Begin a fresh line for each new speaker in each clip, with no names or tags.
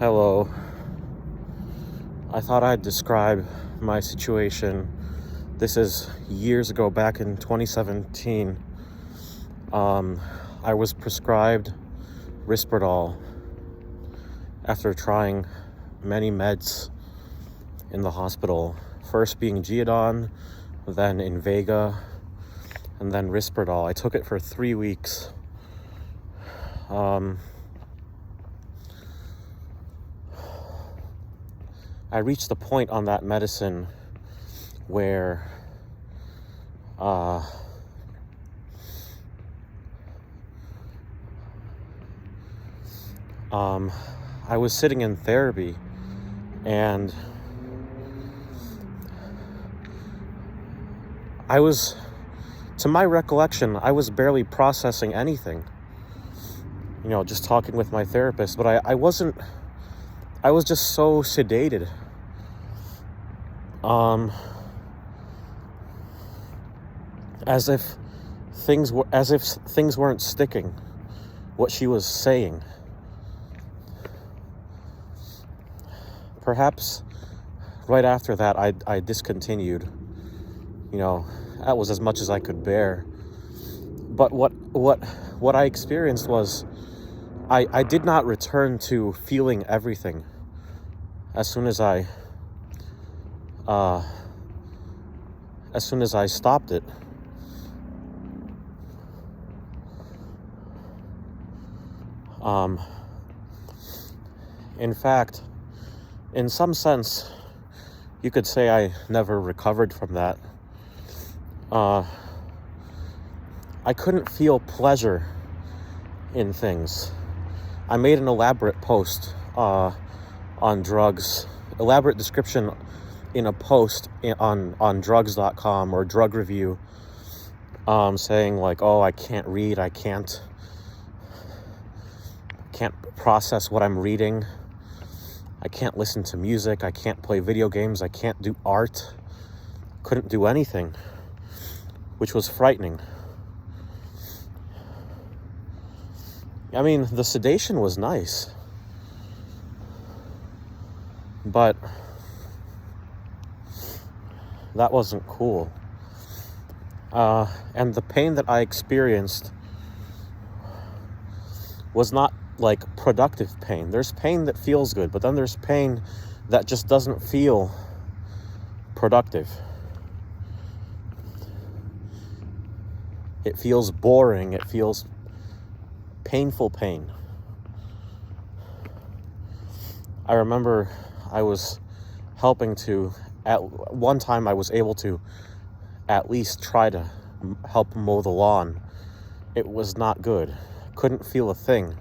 Hello. I thought I'd describe my situation. This is years ago, back in 2017. I was prescribed Risperdal after trying many meds in the hospital. First being Geodon, then Invega, and then Risperdal. I took it for 3 weeks. I reached the point on that medicine where I was sitting in therapy, and to my recollection, I was barely processing anything. Just talking with my therapist, but I was just so sedated. As if things weren't sticking, what she was saying. Perhaps right after that I discontinued. That was as much as I could bear. But what I experienced was I did not return to feeling everything as soon as I stopped it. In fact, in some sense, you could say I never recovered from that. I couldn't feel pleasure in things. I made an elaborate post on drugs, elaborate description in a post on drugs.com or drug review, saying like, oh, I can't read, I can't process what I'm reading, I can't listen to music, I can't play video games, I can't do art, couldn't do anything, which was frightening. I mean, the sedation was nice, but that wasn't cool. And the pain that I experienced was not like productive pain. There's pain that feels good, but then there's pain that just doesn't feel productive. It feels boring. It feels painful pain. I remember I was helping to, at one time I was able to at least try to help mow the lawn. It was not good. Couldn't feel a thing.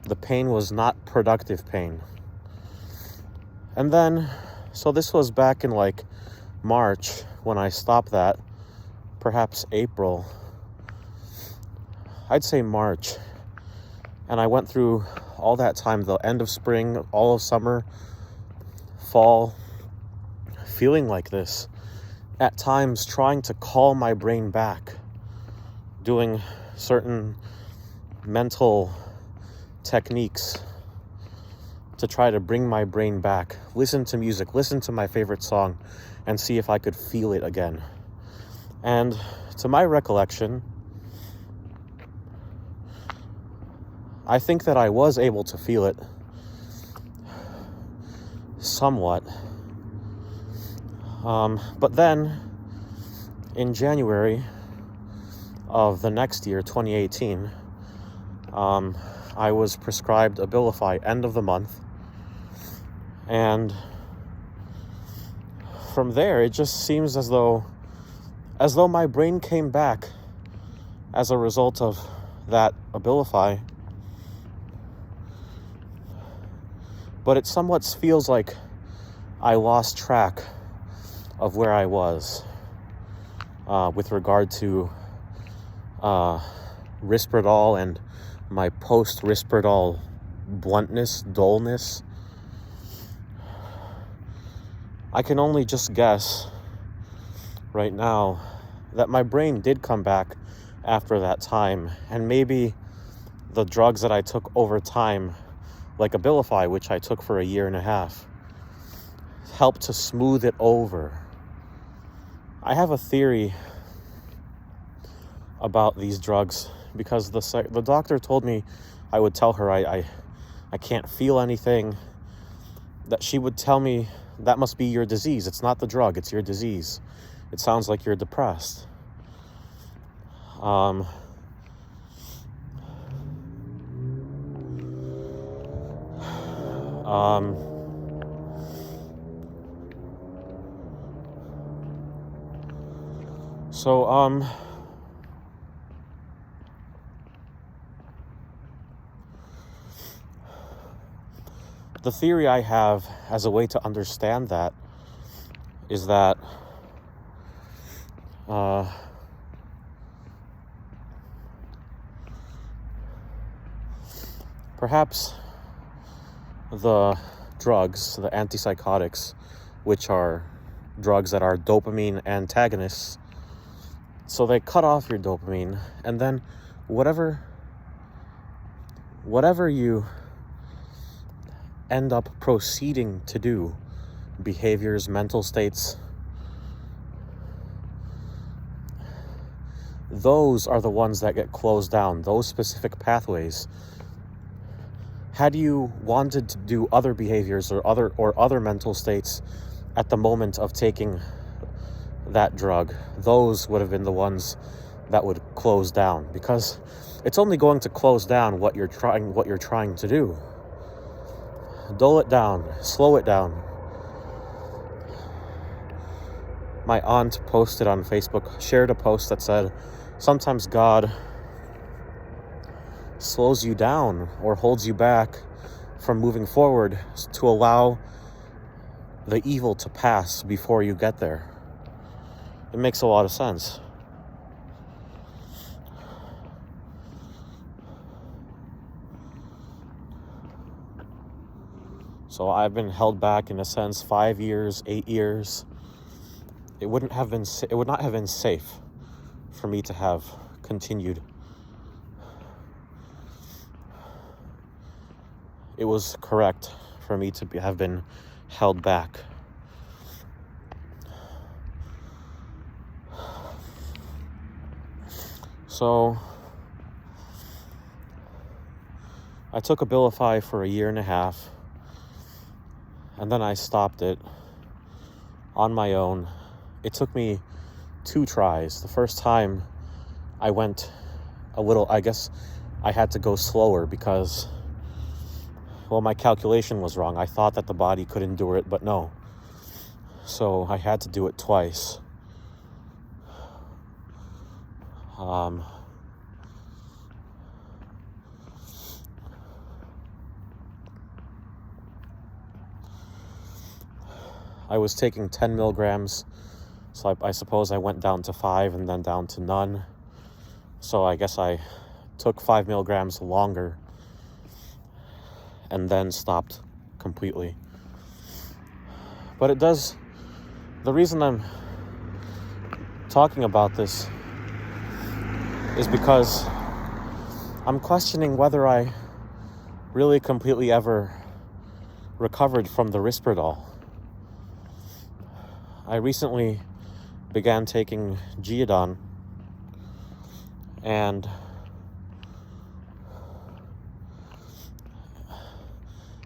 The pain was not productive pain. And then, so this was back in like March when I stopped that, perhaps April. I'd say March. And I went through all that time, the end of spring, all of summer, fall, feeling like this. At times trying to call my brain back, doing certain mental techniques to try to bring my brain back, listen to music, listen to my favorite song, and see if I could feel it again. And to my recollection, I think that I was able to feel it somewhat. But then in January of the next year, 2018, I was prescribed Abilify end of the month. And from there, it just seems as though my brain came back as a result of that Abilify. But it somewhat feels like I lost track of where I was with regard to Risperdal and my post-Risperdal bluntness, dullness. I can only just guess right now that my brain did come back after that time, and maybe the drugs that I took over time like Abilify, which I took for a year and a half, helped to smooth it over. I have a theory about these drugs because the doctor told me I would tell her I can't feel anything, that she would tell me that must be your disease. It's not the drug, it's your disease. It sounds like you're depressed. So, the theory I have as a way to understand that is that perhaps the drugs, the antipsychotics, which are drugs that are dopamine antagonists, so they cut off your dopamine, and then whatever you end up proceeding to do, behaviors, mental states, those are the ones that get closed down, those specific pathways. Had you wanted to do other behaviors or other mental states at the moment of taking that drug, those would have been the ones that would close down, because it's only going to close down what you're trying to do. Dull it down, slow it down. My aunt posted on Facebook, shared a post that said, sometimes God slows you down or holds you back from moving forward to allow the evil to pass before you get there. It makes a lot of sense. So I've been held back, in a sense, 5 years, 8 years. It would not have been safe for me to have continued. It was correct for me to have been held back. So I took Abilify for a year and a half, and then I stopped it on my own. It took me 2 tries. The first time I went a little, I guess I had to go slower because, well, my calculation was wrong. I thought that the body could endure it, but no. So I had to do it twice. I was taking 10 milligrams, so I suppose I went down to 5 and then down to none. So I guess I took 5 milligrams longer and then stopped completely. But it does, the reason I'm talking about this is because I'm questioning whether I really completely ever recovered from the Risperdal. I recently began taking Geodon, and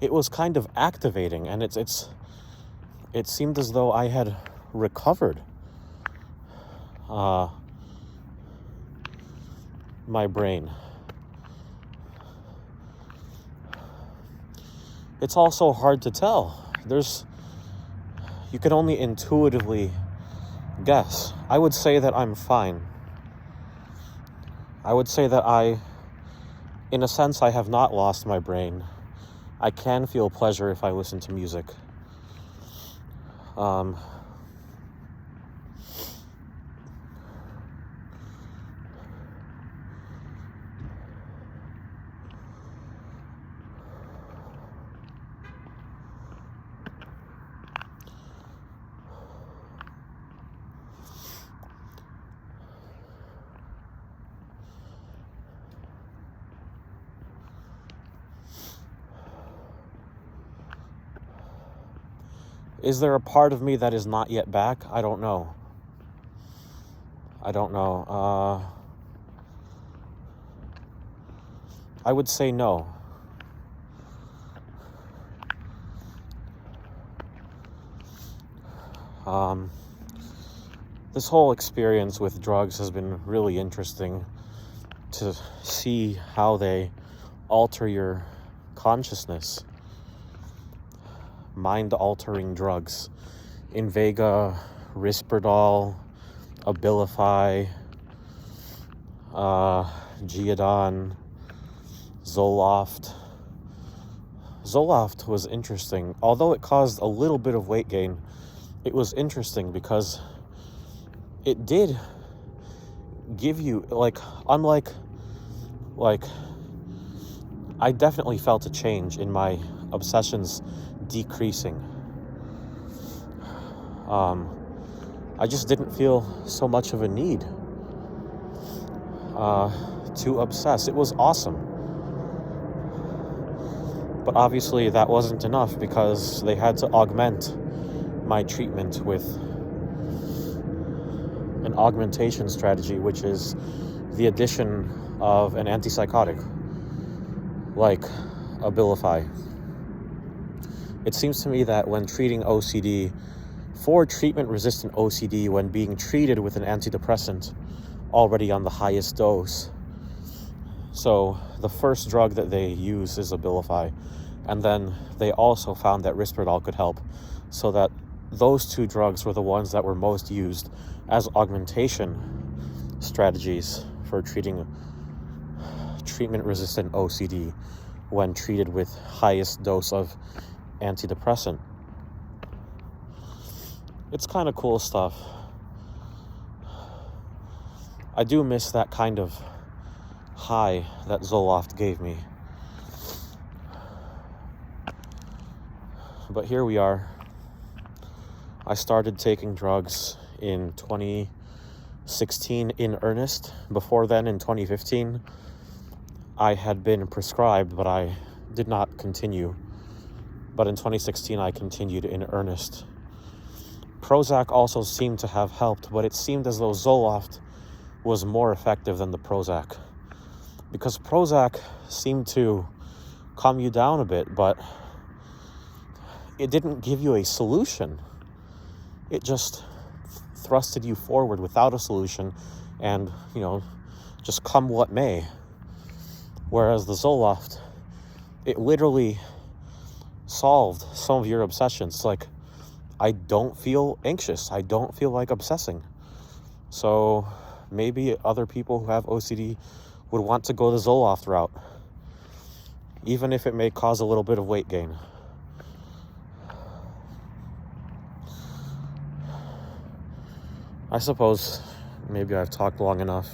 it was kind of activating, and it seemed as though I had recovered my brain. It's also hard to tell. You can only intuitively guess. I would say that I'm fine. I would say that in a sense, I have not lost my brain. I can feel pleasure if I listen to music. Is there a part of me that is not yet back? I don't know. I would say no. This whole experience with drugs has been really interesting to see how they alter your consciousness. Mind-altering drugs. Invega, Risperdal, Abilify, Geodon, Zoloft. Zoloft was interesting. Although it caused a little bit of weight gain, it was interesting because it did give you, unlike, I definitely felt a change in my obsessions decreasing. I just didn't feel so much of a need to obsess. It was awesome. But obviously that wasn't enough because they had to augment my treatment with an augmentation strategy, which is the addition of an antipsychotic like Abilify. It seems to me that when treating OCD, for treatment-resistant OCD, when being treated with an antidepressant already on the highest dose, so the first drug that they use is Abilify, and then they also found that Risperdal could help, so that those two drugs were the ones that were most used as augmentation strategies for treating treatment-resistant OCD when treated with highest dose of antidepressant. It's kind of cool stuff. I do miss that kind of high that Zoloft gave me. But here we are. I started taking drugs in 2016 in earnest. Before then, in 2015, I had been prescribed, but I did not continue. But in 2016, I continued in earnest. Prozac also seemed to have helped, but it seemed as though Zoloft was more effective than the Prozac. Because Prozac seemed to calm you down a bit, but it didn't give you a solution. It just thrusted you forward without a solution and, just come what may. Whereas the Zoloft, it literally solved some of your obsessions. Like, I don't feel anxious. I don't feel like obsessing. So maybe other people who have OCD would want to go the Zoloft route, even if it may cause a little bit of weight gain. I suppose maybe I've talked long enough.